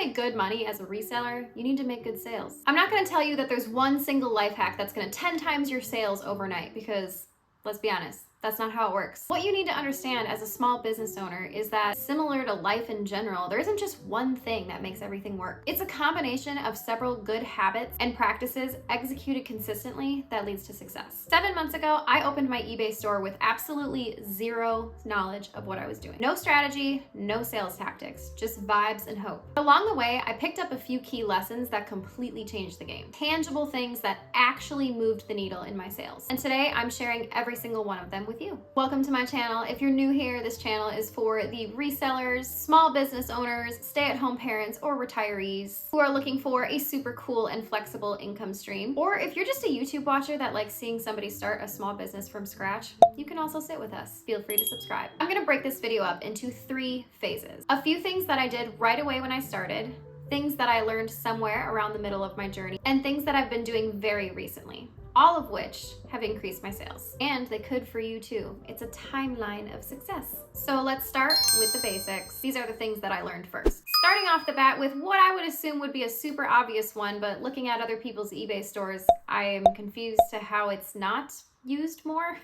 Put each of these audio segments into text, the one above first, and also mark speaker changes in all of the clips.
Speaker 1: make good money as a reseller, you need to make good sales. I'm not gonna tell you that there's one single life hack that's gonna 10 times your sales overnight, because let's be honest, that's not how it works. What you need to understand as a small business owner is that, similar to life in general, there isn't just one thing that makes everything work. It's a combination of several good habits and practices executed consistently that leads to success. 7 months ago, I opened my eBay store with absolutely zero knowledge of what I was doing. No strategy, no sales tactics, just vibes and hope. Along the way, I picked up a few key lessons that completely changed the game. Tangible things that actually moved the needle in my sales. And today, I'm sharing every single one of them with you. Welcome to my channel. If you're new here, this channel is for the resellers, small business owners, stay-at-home parents, or retirees who are looking for a super cool and flexible income stream. Or if you're just a YouTube watcher that likes seeing somebody start a small business from scratch, you can also sit with us. Feel free to subscribe. I'm gonna break this video up into 3 phases. A few things that I did right away when I started, things that I learned somewhere around the middle of my journey, and things that I've been doing very recently, all of which have increased my sales. And they could for you too. It's a timeline of success. So let's start with the basics. These are the things that I learned first. Starting off the bat with what I would assume would be a super obvious one, but looking at other people's eBay stores, I am confused to how it's not used more.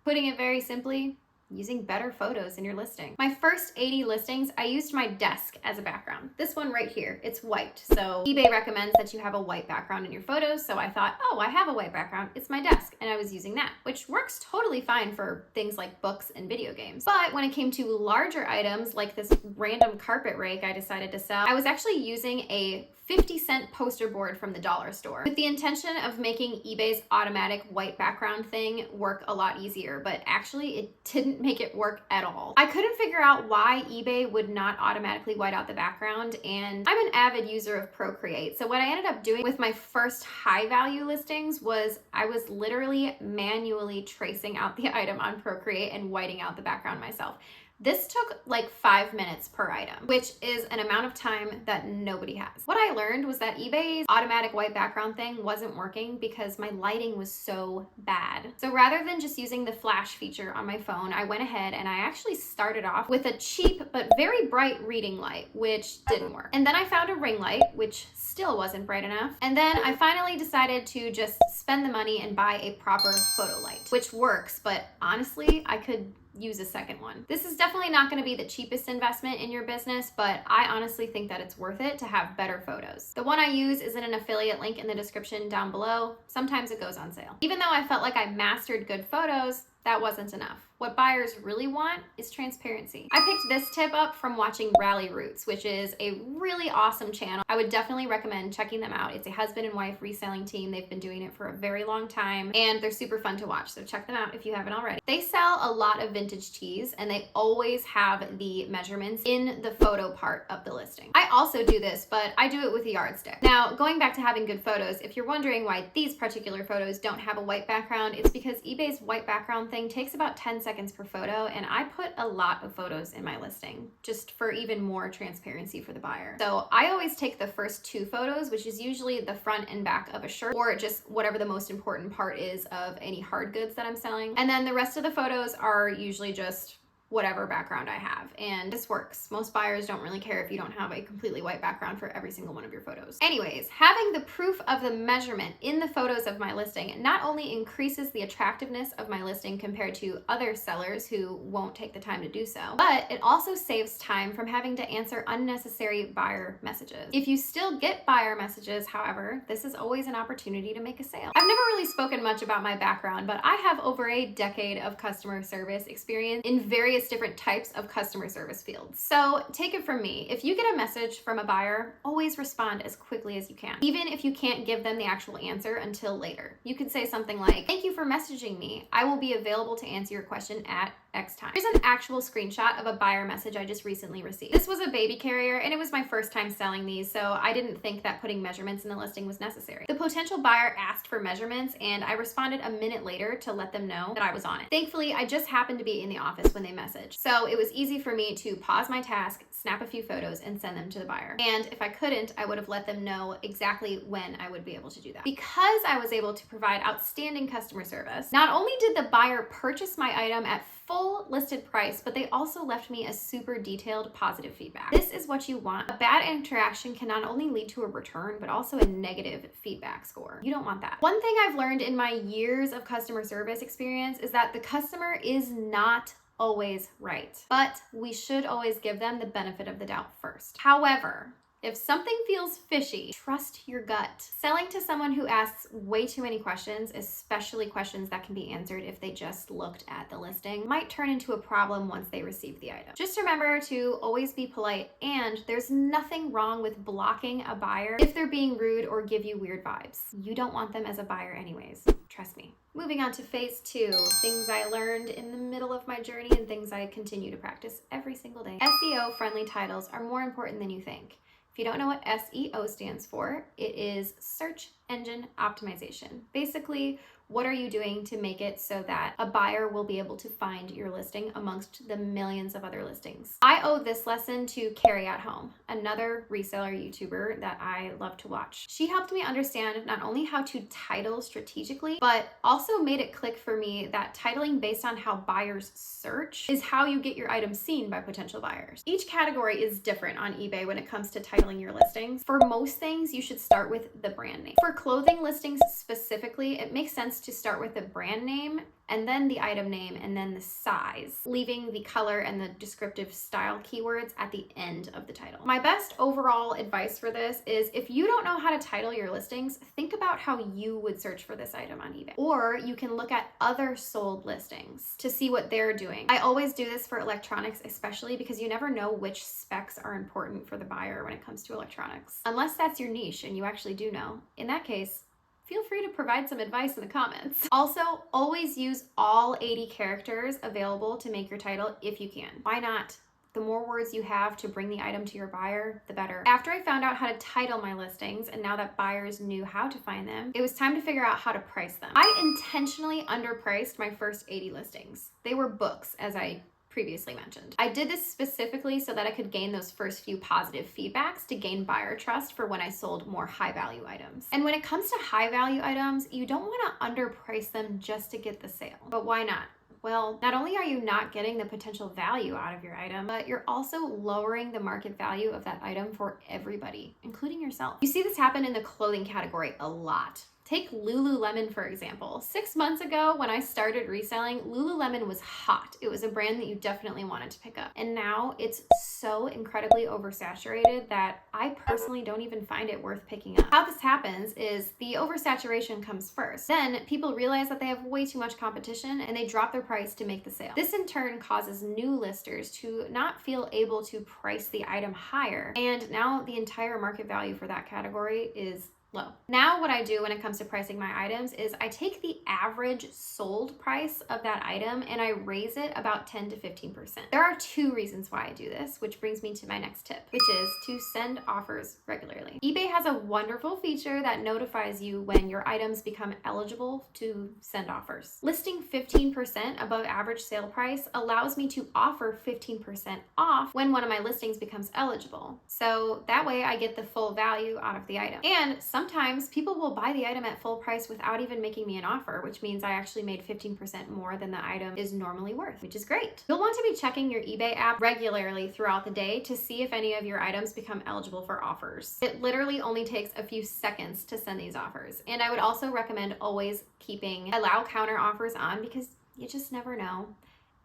Speaker 1: Putting it very simply, using better photos in your listing. My first 80 listings, I used my desk as a background. This one right here, it's white. So eBay recommends that you have a white background in your photos. So I thought, oh, I have a white background, it's my desk. And I was using that, which works totally fine for things like books and video games. But when it came to larger items, like this random carpet rake I decided to sell, I was actually using a 50-cent poster board from the dollar store with the intention of making eBay's automatic white background thing work a lot easier, but actually it didn't make it work at all. I couldn't figure out why eBay would not automatically white out the background, and I'm an avid user of Procreate. So what I ended up doing with my first high value listings was I was literally manually tracing out the item on Procreate and whiting out the background myself. This took like 5 minutes per item, which is an amount of time that nobody has. What I learned was that eBay's automatic white background thing wasn't working because my lighting was so bad. So rather than just using the flash feature on my phone, I went ahead and I actually started off with a cheap but very bright reading light, which didn't work. And then I found a ring light, which still wasn't bright enough. And then I finally decided to just spend the money and buy a proper photo light, which works, but honestly, I could use a second one. This is definitely not going to be the cheapest investment in your business, but I honestly think that it's worth it to have better photos. The one I use is in an affiliate link in the description down below. Sometimes it goes on sale. Even though I felt like I mastered good photos, that wasn't enough. What buyers really want is transparency. I picked this tip up from watching Rally Roots, which is a really awesome channel. I would definitely recommend checking them out. It's a husband and wife reselling team. They've been doing it for a very long time, and they're super fun to watch. So check them out if you haven't already. They sell a lot of vintage tees, and they always have the measurements in the photo part of the listing. I also do this, but I do it with a yardstick. Now, going back to having good photos, if you're wondering why these particular photos don't have a white background, it's because eBay's white background thing takes about 10 seconds per photo, and I put a lot of photos in my listing just for even more transparency for the buyer. So I always take the first 2 photos, which is usually the front and back of a shirt, or just whatever the most important part is of any hard goods that I'm selling. And then the rest of the photos are usually just whatever background I have, and this works. Most buyers don't really care if you don't have a completely white background for every single one of your photos. Anyways, having the proof of the measurement in the photos of my listing not only increases the attractiveness of my listing compared to other sellers who won't take the time to do so, but it also saves time from having to answer unnecessary buyer messages. If you still get buyer messages, however, this is always an opportunity to make a sale. I've never really spoken much about my background, but I have over a decade of customer service experience in various different types of customer service fields. So take it from me, if you get a message from a buyer, always respond as quickly as you can, even if you can't give them the actual answer until later. You could say something like, "Thank you for messaging me. I will be available to answer your question at X time." Here's an actual screenshot of a buyer message I just recently received. This was a baby carrier, and it was my first time selling these, so I didn't think that putting measurements in the listing was necessary. The potential buyer asked for measurements, and I responded a minute later to let them know that I was on it. Thankfully, I just happened to be in the office when they messaged message. So it was easy for me to pause my task, snap a few photos, and send them to the buyer. And if I couldn't, I would have let them know exactly when I would be able to do that. Because I was able to provide outstanding customer service, not only did the buyer purchase my item at full listed price, but they also left me a super detailed positive feedback. This is what you want. A bad interaction can not only lead to a return, but also a negative feedback score. You don't want that. One thing I've learned in my years of customer service experience is that the customer is not always right, but we should always give them the benefit of the doubt first. However, if something feels fishy, trust your gut. Selling to someone who asks way too many questions, especially questions that can be answered if they just looked at the listing, might turn into a problem once they receive the item. Just remember to always be polite, and there's nothing wrong with blocking a buyer if they're being rude or give you weird vibes. You don't want them as a buyer anyways. Trust me. Moving on to phase 2, things I learned in the middle of my journey and things I continue to practice every single day. SEO-friendly titles are more important than you think. If you don't know what SEO stands for, it is search engine optimization. Basically, what are you doing to make it so that a buyer will be able to find your listing amongst the millions of other listings? I owe this lesson to Carrie at Home, another reseller YouTuber that I love to watch. She helped me understand not only how to title strategically, but also made it click for me that titling based on how buyers search is how you get your item seen by potential buyers. Each category is different on eBay when it comes to titling your listings. For most things, you should start with the brand name. For clothing listings specifically, it makes sense to start with the brand name and then the item name and then the size, leaving the color and the descriptive style keywords at the end of the title. My best overall advice for this is if you don't know how to title your listings, think about how you would search for this item on eBay. Or you can look at other sold listings to see what they're doing. I always do this for electronics, especially because you never know which specs are important for the buyer when it comes to electronics. Unless that's your niche and you actually do know. In that case, feel free to provide some advice in the comments. Also, always use all 80 characters available to make your title if you can. Why not? The more words you have to bring the item to your buyer, the better. After I found out how to title my listings, and now that buyers knew how to find them, it was time to figure out how to price them. I intentionally underpriced my first 80 listings. They were books, as I previously mentioned. I did this specifically so that I could gain those first few positive feedbacks to gain buyer trust for when I sold more high value items. And when it comes to high value items, you don't want to underprice them just to get the sale. But why not? Well, not only are you not getting the potential value out of your item, but you're also lowering the market value of that item for everybody, including yourself. You see this happen in the clothing category a lot. Take Lululemon, for example. 6 months ago, when I started reselling, Lululemon was hot. It was a brand that you definitely wanted to pick up. And now it's so incredibly oversaturated that I personally don't even find it worth picking up. How this happens is the oversaturation comes first. Then people realize that they have way too much competition and they drop their price to make the sale. This in turn causes new listers to not feel able to price the item higher. And now the entire market value for that category is low. Now what I do when it comes to pricing my items is I take the average sold price of that item and I raise it about 10 to 15%. There are 2 reasons why I do this, which brings me to my next tip, which is to send offers regularly. eBay has a wonderful feature that notifies you when your items become eligible to send offers. Listing 15% above average sale price allows me to offer 15% off when one of my listings becomes eligible. So that way I get the full value out of the item. And sometimes people will buy the item at full price without even making me an offer, which means I actually made 15% more than the item is normally worth, which is great. You'll want to be checking your eBay app regularly throughout the day to see if any of your items become eligible for offers. It literally only takes a few seconds to send these offers. And I would also recommend always keeping allow counter offers on because you just never know.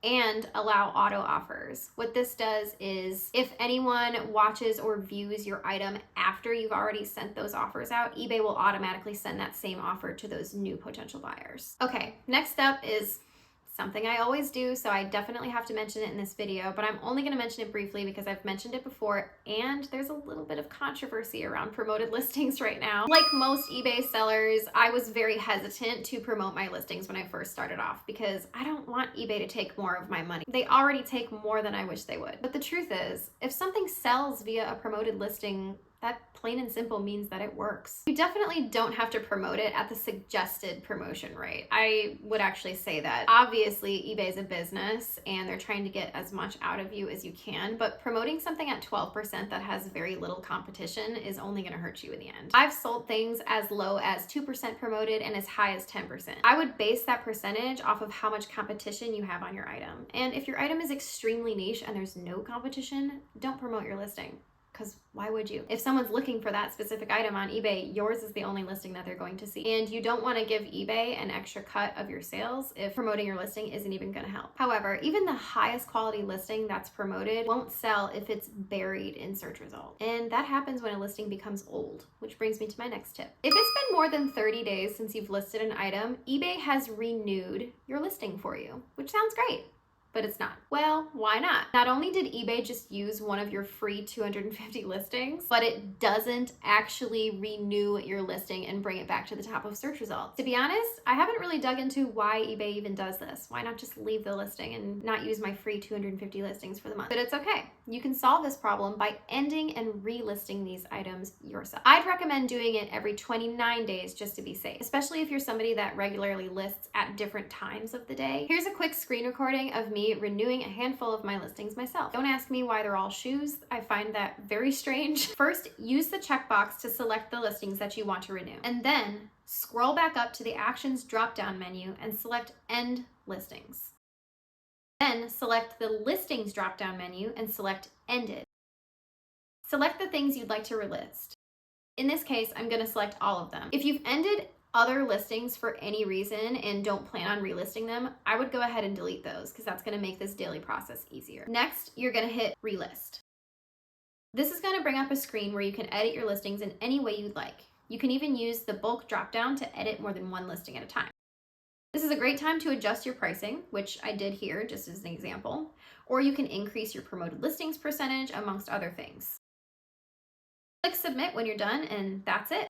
Speaker 1: And allow auto offers. What this does is if anyone watches or views your item after you've already sent those offers out, eBay will automatically send that same offer to those new potential buyers. Okay, next up is something I always do, so I definitely have to mention it in this video, but I'm only gonna mention it briefly because I've mentioned it before and there's a little bit of controversy around promoted listings right now. Like most eBay sellers, I was very hesitant to promote my listings when I first started off because I don't want eBay to take more of my money. They already take more than I wish they would. But the truth is, if something sells via a promoted listing, that plain and simple means that it works. You definitely don't have to promote it at the suggested promotion rate. I would actually say that. Obviously, eBay is a business and they're trying to get as much out of you as you can, but promoting something at 12% that has very little competition is only going to hurt you in the end. I've sold things as low as 2% promoted and as high as 10%. I would base that percentage off of how much competition you have on your item. And if your item is extremely niche and there's no competition, don't promote your listing. Because why would you? If someone's looking for that specific item on eBay, yours is the only listing that they're going to see. And you don't want to give eBay an extra cut of your sales if promoting your listing isn't even going to help. However, even the highest quality listing that's promoted won't sell if it's buried in search results. And that happens when a listing becomes old, which brings me to my next tip. If it's been more than 30 days since you've listed an item, eBay has renewed your listing for you, which sounds great. But it's not. Well, why not? Not only did eBay just use one of your free 250 listings, but it doesn't actually renew your listing and bring it back to the top of search results. To be honest, I haven't really dug into why eBay even does this. Why not just leave the listing and not use my free 250 listings for the month? But it's okay. You can solve this problem by ending and relisting these items yourself. I'd recommend doing it every 29 days just to be safe, especially if you're somebody that regularly lists at different times of the day. Here's a quick screen recording of me renewing a handful of my listings myself. Don't ask me why they're all shoes. I find that very strange. First, use the checkbox to select the listings that you want to renew. And then scroll back up to the Actions drop-down menu and select End Listings. Then select the Listings drop-down menu and select Ended. Select the things you'd like to relist. In this case, I'm going to select all of them. If you've ended other listings for any reason and don't plan on relisting them, I would go ahead and delete those because that's going to make this daily process easier. Next, you're going to hit relist. This is going to bring up a screen where you can edit your listings in any way you'd like. You can even use the bulk dropdown to edit more than one listing at a time. This is a great time to adjust your pricing, which I did here just as an example, or you can increase your promoted listings percentage amongst other things. Click submit when you're done and that's it.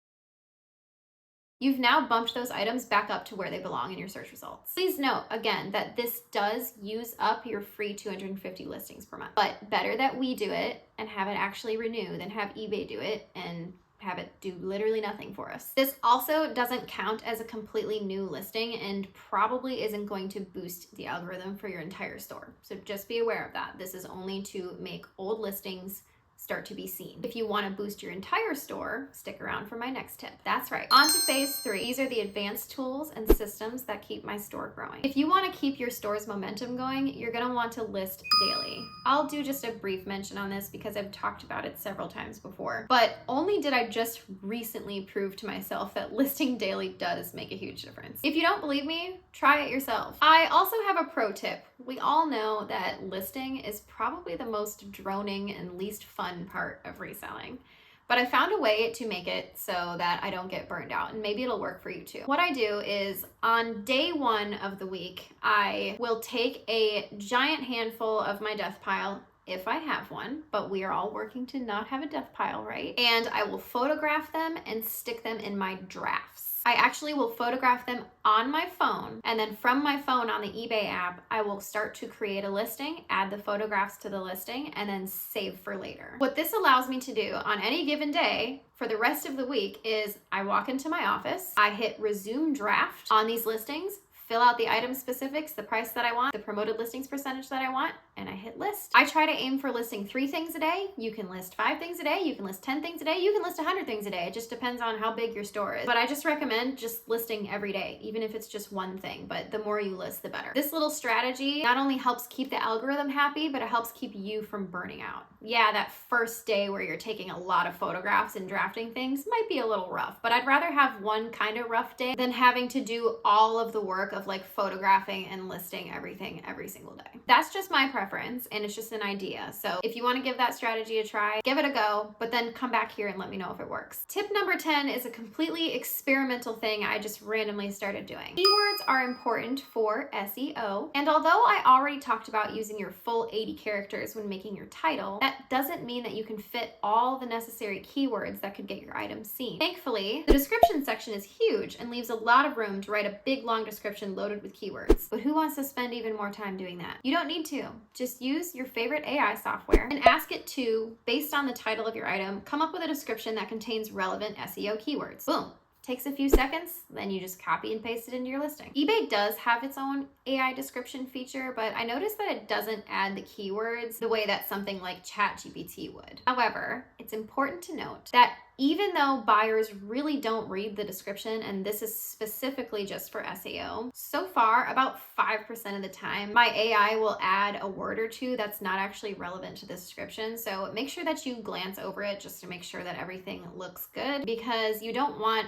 Speaker 1: You've now bumped those items back up to where they belong in your search results. Please note, again, that this does use up your free 250 listings per month, but better that we do it and have it actually renew than have eBay do it and have it do literally nothing for us. This also doesn't count as a completely new listing and probably isn't going to boost the algorithm for your entire store. So just be aware of that. This is only to make old listings start to be seen. If you want to boost your entire store, stick around for my next tip. That's right. On to phase 3. These are the advanced tools and systems that keep my store growing. If you want to keep your store's momentum going, you're going to want to list daily. I'll do just a brief mention on this because I've talked about it several times before, but only did I just recently prove to myself that listing daily does make a huge difference. If you don't believe me, try it yourself. I also have a pro tip. We all know that listing is probably the most droning and least fun part of reselling, but I found a way to make it so that I don't get burned out, and maybe it'll work for you too. What I do is on day 1 of the week, I will take a giant handful of my death pile, if I have one, but we are all working to not have a death pile, right? And I will photograph them and stick them in my drafts. I actually will photograph them on my phone, and then from my phone on the eBay app, I will start to create a listing, add the photographs to the listing, and then save for later. What this allows me to do on any given day for the rest of the week is I walk into my office, I hit resume draft on these listings, fill out the item specifics, the price that I want, the promoted listings percentage that I want, and I hit list. I try to aim for listing 3 things a day. You can list 5 things a day. You can list 10 things a day. You can list 100 things a day. It just depends on how big your store is. But I just recommend just listing every day, even if it's just one thing. But the more you list, the better. This little strategy not only helps keep the algorithm happy, but it helps keep you from burning out. Yeah, that first day where you're taking a lot of photographs and drafting things might be a little rough, but I'd rather have one kind of rough day than having to do all of the work of like photographing and listing everything every single day. That's just my preference, and it's just an idea. So if you want to give that strategy a try, give it a go, but then come back here and let me know if it works. Tip number 10 is a completely experimental thing I just randomly started doing. Keywords are important for SEO, and although I already talked about using your full 80 characters when making your title, that doesn't mean that you can fit all the necessary keywords that could get your item seen. Thankfully, the description section is huge and leaves a lot of room to write a big long description description loaded with keywords. But who wants to spend even more time doing that? You don't need to. Just use your favorite AI software and ask it to, based on the title of your item, come up with a description that contains relevant SEO keywords. Boom. Takes a few seconds, then you just copy and paste it into your listing. eBay does have its own AI description feature, but I noticed that it doesn't add the keywords the way that something like ChatGPT would. However, it's important to note that even though buyers really don't read the description, and this is specifically just for SEO, so far about 5% of the time, my AI will add a word or two that's not actually relevant to the description. So make sure that you glance over it just to make sure that everything looks good, because you don't want,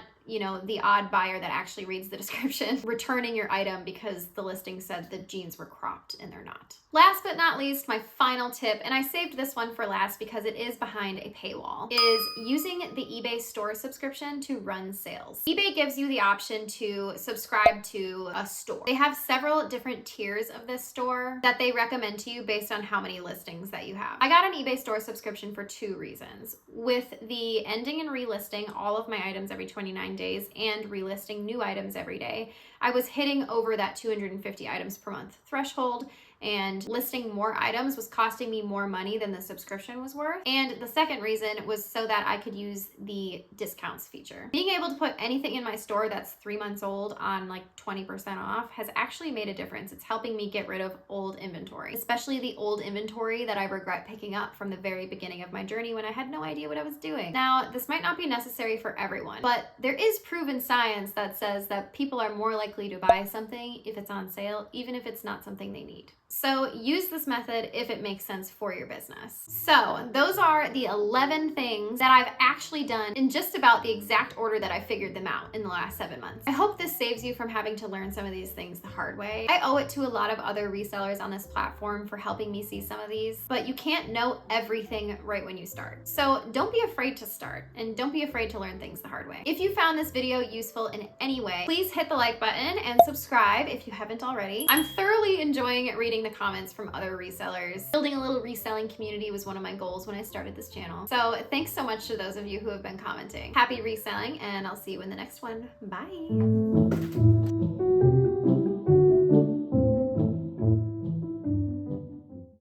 Speaker 1: the odd buyer that actually reads the description returning your item because the listing said the jeans were cropped and they're not. Last but not least, my final tip, and I saved this one for last because it is behind a paywall, is using the eBay store subscription to run sales. eBay gives you the option to subscribe to a store. They have several different tiers of this store that they recommend to you based on how many listings that you have. I got an eBay store subscription for 2 reasons. With the ending and relisting all of my items every 29 days and relisting new items every day, I was hitting over that 250 items per month threshold, and listing more items was costing me more money than the subscription was worth. And the second reason was so that I could use the discounts feature. Being able to put anything in my store that's 3 months old on like 20% off has actually made a difference. It's helping me get rid of old inventory, especially the old inventory that I regret picking up from the very beginning of my journey when I had no idea what I was doing. Now, this might not be necessary for everyone, but there is proven science that says that people are more likely to buy something if it's on sale, even if it's not something they need. So use this method if it makes sense for your business. So those are the 11 things that I've actually done in just about the exact order that I figured them out in the last 7 months. I hope this saves you from having to learn some of these things the hard way. I owe it to a lot of other resellers on this platform for helping me see some of these, but you can't know everything right when you start. So don't be afraid to start, and don't be afraid to learn things the hard way. If you found this video useful in any way, please hit the like button and subscribe if you haven't already. I'm thoroughly enjoying reading the comments from other resellers. Building a little reselling community was one of my goals when I started this channel. So thanks so much to those of you who have been commenting. Happy reselling, and I'll see you in the next one. Bye.